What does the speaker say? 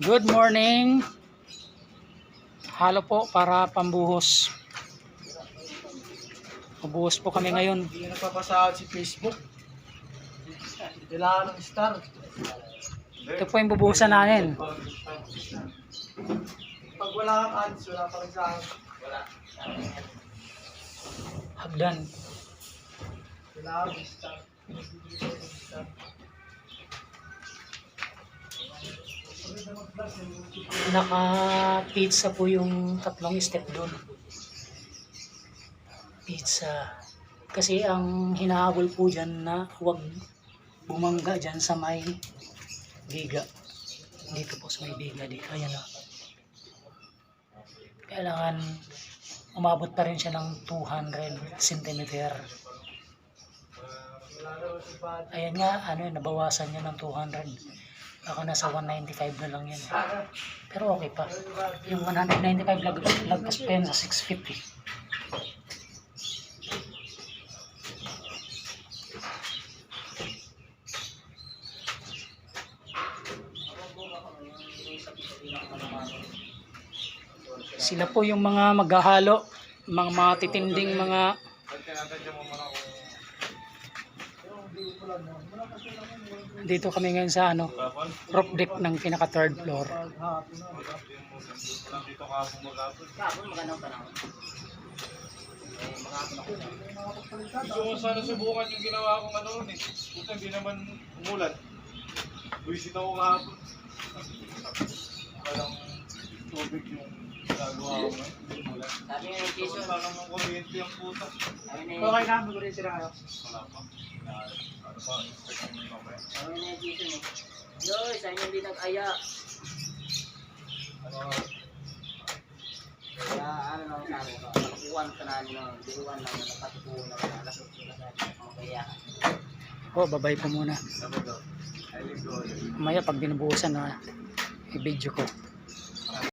Good morning. Halo po para pambuhos. Mabuhos po kami ngayon. Hindi nagpapasahod si Facebook. Kailangan ng star. Ito po yung bubuhusan namin. Pag wala kang ads, wala pa rin sa akin. Wala. Hagdan. Kailangan ng star. Naka-pizza po yung tatlong step doon. Pizza. Kasi ang hinahabol po dyan na huwag bumangga dyan sa may biga. Dito po sa may biga. Dito. Ayan na. Kailangan umabot pa rin siya ng 200 cm. Ayan nga, nabawasan niya ng 200. Baka nasa 195 na lang yan. Pero okay pa. Yung 195 lagpas pa yan sa 650. Sila po yung mga maghahalo, mga titinding mga dito kami ngayon sa roof deck ng pinaka third floor. Gusto ko sana subukan yung ginawa kong noon eh. Buta hindi naman umulan. Buisit ako kahapon. Walang tubig yung ginagawa ko ngayon. Hindi umulan. Sabi nga yung Jason. Sana ng kuryente ang puta. Okay na, mag-ulit sila kayo. Wala pa. Ano pa? Expect mo mamaya. Sabi nga yung Jason eh. Yoy, sa inyo din nag-aya. Ano? Kaya ano lang sabi ko, nakukuhan ka na nyo, biruan lang na napatutuhan na nalasot sila sa mga kaya. Babay po muna. Sabi daw. I live go. Mamaya pag binubuhusan na i-video ko.